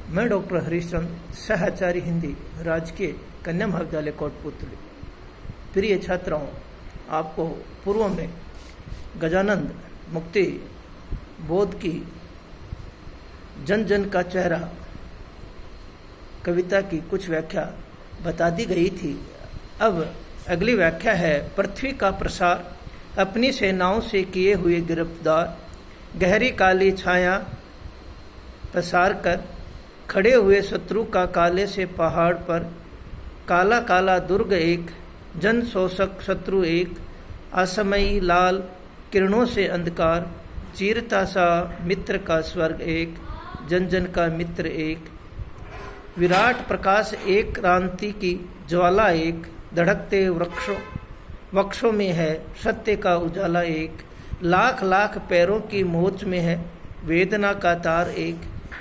मैं डॉक्टर हरीशचंद्र, सहआचार्य हिंदी, राजकीय कन्या महाविद्यालय कोटपुतली। प्रिय छात्राओं, आपको पूर्व में गजानंद मुक्ति बोध की जन जन का चेहरा कविता की कुछ व्याख्या बता दी गई थी। अब अगली व्याख्या है, पृथ्वी का प्रसार अपनी सेनाओं से किए हुए गिरफ्तार, गहरी काली छाया पसार कर खड़े हुए शत्रु का काले से पहाड़ पर, काला काला दुर्ग एक, जन शोषक शत्रु एक, असमयी लाल किरणों से अंधकार, चीरता सा मित्र का स्वर्ग एक, जन जन का मित्र एक, विराट प्रकाश एक, क्रांति की ज्वाला एक, धड़कते वृक्षों में है सत्य का उजाला एक, लाख लाख पैरों की मोच में है वेदना का तार एक,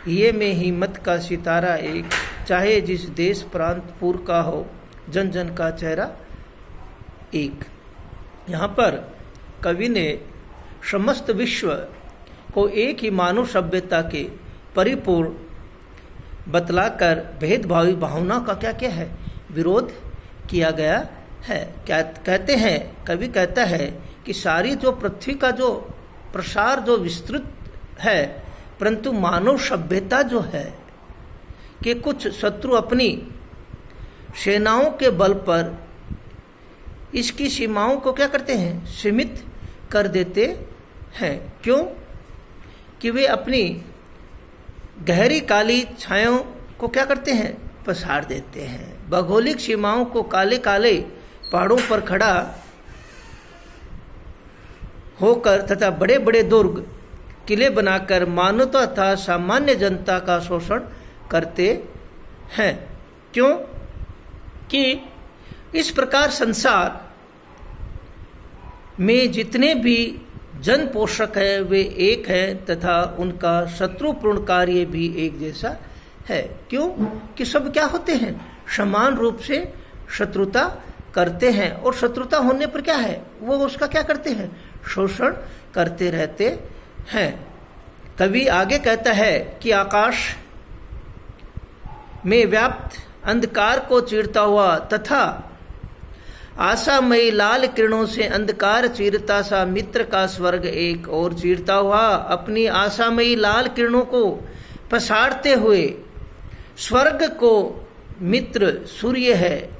ये में हिम्मत का सितारा एक, चाहे जिस देश प्रांत पुर का हो, जन जन का चेहरा एक। यहाँ पर कवि ने समस्त विश्व को एक ही मानव सभ्यता के परिपूर्ण बतलाकर भेदभावी भावना का क्या क्या है, विरोध किया गया है। क्या कहते हैं, कवि कहता है कि सारी जो पृथ्वी का जो प्रसार जो विस्तृत है, परंतु मानव सभ्यता जो है कि कुछ शत्रु अपनी सेनाओं के बल पर इसकी सीमाओं को क्या करते हैं, सीमित कर देते हैं। क्यों? कि वे अपनी गहरी काली छायाओं को क्या करते हैं, पसार देते हैं। भौगोलिक सीमाओं को काले काले पहाड़ों पर खड़ा होकर तथा बड़े बड़े दुर्ग किले बनाकर मानवता तथा सामान्य जनता का शोषण करते हैं। क्यों? कि इस प्रकार संसार में जितने भी जन पोषक है वे एक है तथा उनका शत्रुपूर्ण कार्य भी एक जैसा है। क्यों? कि सब क्या होते हैं, समान रूप से शत्रुता करते हैं, और शत्रुता होने पर क्या है, वो उसका क्या करते हैं, शोषण करते रहते हैं। कवि आगे कहता है कि आकाश में व्याप्त अंधकार को चीरता हुआ तथा आशामयी लाल किरणों से अंधकार चीरता सा मित्र का स्वर्ग एक, और चीरता हुआ अपनी आशामयी लाल किरणों को पसारते हुए स्वर्ग को मित्र सूर्य है,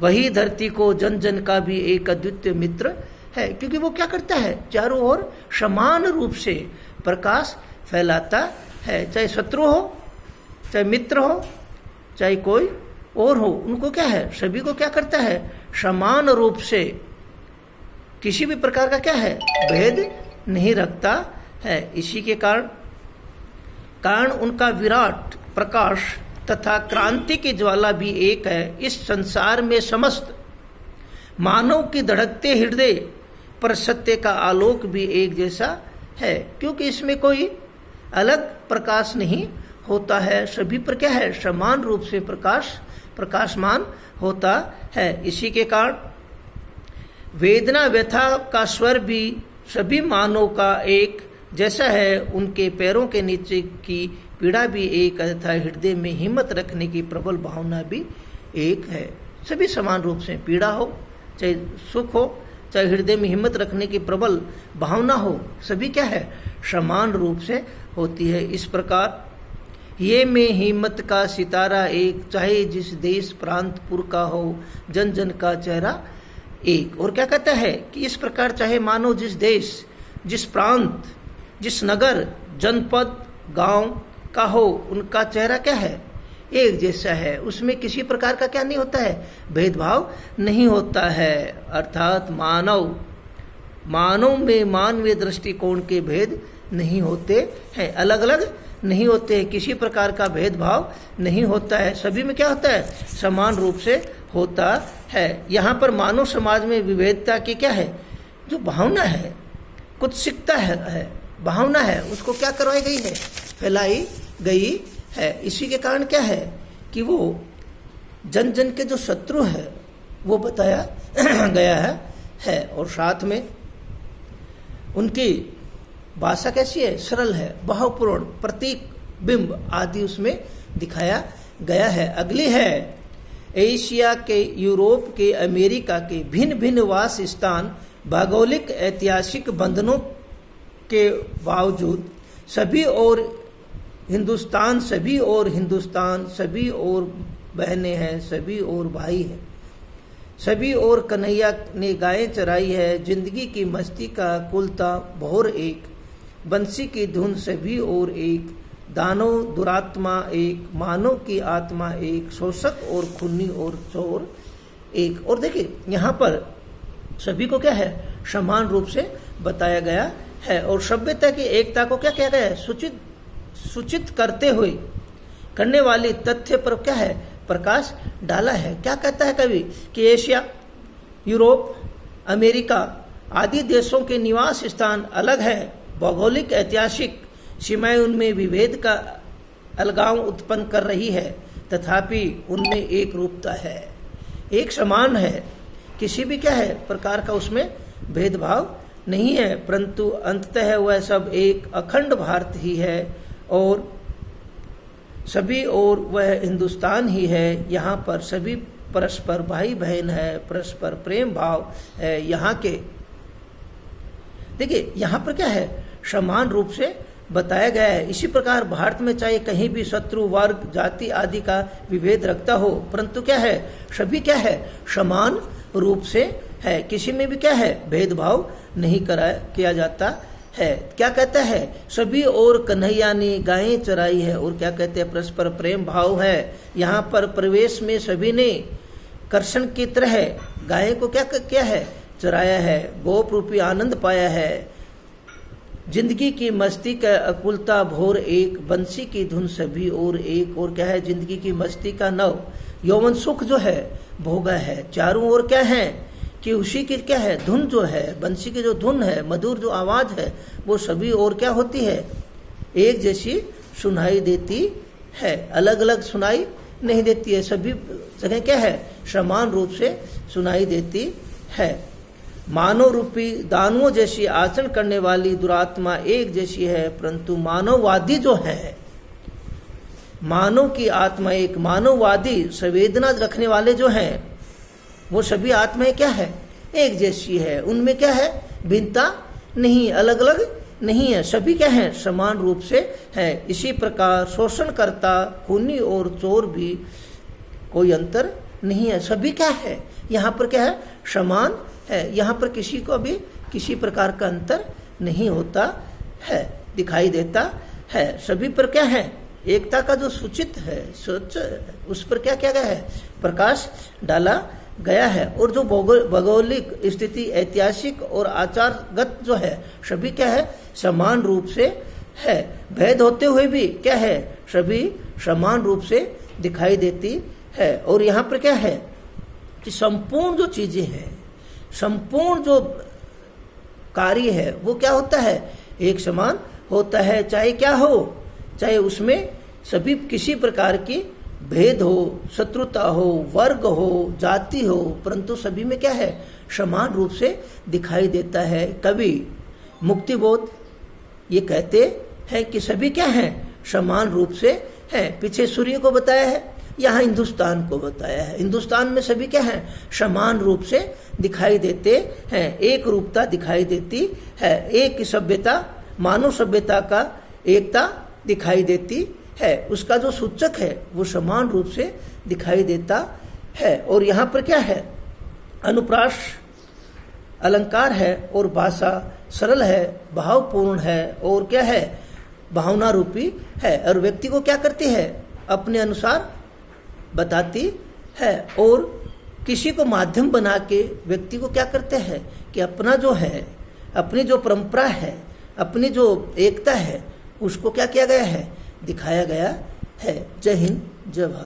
वही धरती को जन जन का भी एक अद्वितीय मित्र है। क्योंकि वो क्या करता है, चारों ओर समान रूप से प्रकाश फैलाता है। चाहे शत्रु हो, चाहे मित्र हो, चाहे कोई और हो, उनको क्या है, सभी को क्या करता है, समान रूप से किसी भी प्रकार का क्या है, भेद नहीं रखता है। इसी के कारण उनका विराट प्रकाश तथा क्रांति की ज्वाला भी एक है। इस संसार में समस्त मानव की धड़कते हृदय पर सत्य का आलोक भी एक जैसा है। क्योंकि इसमें कोई अलग प्रकाश नहीं होता है, सभी पर क्या है, समान रूप से प्रकाशमान होता है। इसी के कारण वेदना व्यथा का स्वर भी सभी मानव का एक जैसा है। उनके पैरों के नीचे की पीड़ा भी एक तथा हृदय में हिम्मत रखने की प्रबल भावना भी एक है। सभी समान रूप से, पीड़ा हो चाहे सुख हो, चाहे हृदय में हिम्मत रखने की प्रबल भावना हो, सभी क्या है, समान रूप से होती है। इस प्रकार ये में हिम्मत का सितारा एक, चाहे जिस देश प्रांत पुर का हो, जन जन का चेहरा एक। और क्या कहता है कि इस प्रकार चाहे मानो जिस देश, जिस प्रांत, जिस नगर, जनपद, गांव का हो, उनका चेहरा क्या है, एक जैसा है। उसमें किसी प्रकार का क्या नहीं होता है, भेदभाव नहीं होता है। अर्थात मानव में मानवीय दृष्टिकोण के भेद नहीं होते हैं, अलग अलग नहीं होते, किसी प्रकार का भेदभाव नहीं होता है। सभी में क्या होता है, समान रूप से होता है। यहाँ पर मानव समाज में विविधता की क्या है, जो भावना है, कुछ सीखता है भावना है, उसको क्या करवाई गई है, फैलाई गई है। इसी के कारण क्या है कि वो जन जन के जो शत्रु है वो बताया गया है। और साथ में उनकी भाषा कैसी है, सरल है, भावपूर्ण, प्रतीक बिंब आदि उसमें दिखाया गया है। अगली है एशिया के, यूरोप के, अमेरिका के भिन्न भिन्न वास स्थान भौगोलिक ऐतिहासिक बंधनों के बावजूद सभी और हिंदुस्तान, सभी और हिंदुस्तान, सभी और बहनें हैं, सभी और भाई हैं, सभी और कन्हैया ने गायें चराई है, जिंदगी की मस्ती का कुलता भोर एक, बंसी की धुन सभी और एक, दानव दुरात्मा एक, मानव की आत्मा एक, शोषक और खूनी और चोर एक। और देखिए यहाँ पर सभी को क्या है, समान रूप से बताया गया है। और सभ्यता की एकता को क्या किया गया है, सूचित करते हुए करने वाली तथ्य पर क्या है, प्रकाश डाला है। क्या कहता है कवि कि एशिया, यूरोप, अमेरिका आदि देशों के निवास स्थान अलग है, भौगोलिक ऐतिहासिक सीमाएं उनमें विभेद का अलगाव उत्पन्न कर रही है, तथापि उनमें एक रूपता है, एक समान है, किसी भी क्या है प्रकार का उसमें भेदभाव नहीं है, परंतु अंततः वह सब एक अखंड भारत ही है और सभी और वह हिंदुस्तान ही है। यहाँ पर सभी परस्पर भाई बहन है, परस्पर प्रेम भाव है। यहाँ के देखिए यहाँ पर क्या है, समान रूप से बताया गया है। इसी प्रकार भारत में चाहे कहीं भी शत्रु वर्ग जाति आदि का विभेद रखता हो, परंतु क्या है, सभी क्या है, समान रूप से है, किसी में भी क्या है भेदभाव नहीं किया जाता है। क्या कहता है, सभी और कन्हैया ने गायें चराई है, और क्या कहते हैं, परस्पर प्रेम भाव है। यहाँ पर प्रवेश में सभी ने कर्षण की तरह गाय को क्या किया है, चराया है, गोप रूपी आनंद पाया है, जिंदगी की मस्ती का अकुलता भोर एक, बंसी की धुन सभी और एक। और क्या है, जिंदगी की मस्ती का नव यौवन सुख जो है भोगा है, चारों ओर क्या है कि उसी की क्या है धुन जो है, बंसी की जो धुन है, मधुर जो आवाज है, वो सभी और क्या होती है, एक जैसी सुनाई देती है, अलग अलग सुनाई नहीं देती है, सभी जगह क्या है समान रूप से सुनाई देती है। मानव रूपी दानवों जैसी आचरण करने वाली दुरात्मा एक जैसी है, परंतु मानववादी जो है, मानव की आत्मा एक, मानववादी संवेदना रखने वाले जो हैं वो सभी आत्माएं क्या है, एक जैसी है, उनमें क्या है भिन्नता नहीं, अलग अलग नहीं है, सभी क्या है समान रूप से है। इसी प्रकार शोषणकर्ता, खूनी और चोर भी कोई अंतर नहीं है, सभी क्या है यहाँ पर क्या है समान है, यहाँ पर किसी को भी किसी प्रकार का अंतर नहीं होता है, दिखाई देता है, सभी पर क्या है एकता का जो सूचित है, सोच उस पर क्या किया गया है, प्रकाश डाला गया है। और जो भौगोलिक स्थिति, ऐतिहासिक और आचारगत जो है सभी क्या है समान रूप से है, भेद होते हुए भी क्या है सभी समान रूप से दिखाई देती है। और यहाँ पर क्या है कि संपूर्ण जो चीजें हैं, संपूर्ण जो कार्य है वो क्या होता है, एक समान होता है, चाहे क्या हो, चाहे उसमें सभी किसी प्रकार की भेद हो, शत्रुता हो, वर्ग हो, जाति हो, परंतु सभी में क्या है समान रूप से दिखाई देता है। कवि मुक्तिबोध ये कहते हैं कि सभी क्या हैं समान रूप से हैं। पीछे सूर्य को बताया है, यहाँ हिंदुस्तान को बताया है, हिंदुस्तान में सभी क्या हैं समान रूप से दिखाई देते हैं, एक रूपता दिखाई देती है, एक सभ्यता, मानव सभ्यता का एकता दिखाई देती है, उसका जो सूचक है वो समान रूप से दिखाई देता है। और यहाँ पर क्या है अनुप्रास अलंकार है और भाषा सरल है, भावपूर्ण है और क्या है भावना रूपी है, और व्यक्ति को क्या करती है अपने अनुसार बताती है, और किसी को माध्यम बना के व्यक्ति को क्या करते हैं कि अपना जो है, अपनी जो परंपरा है, अपनी जो एकता है उसको क्या किया गया है दिखाया गया है। जय हिंद, जय भारत।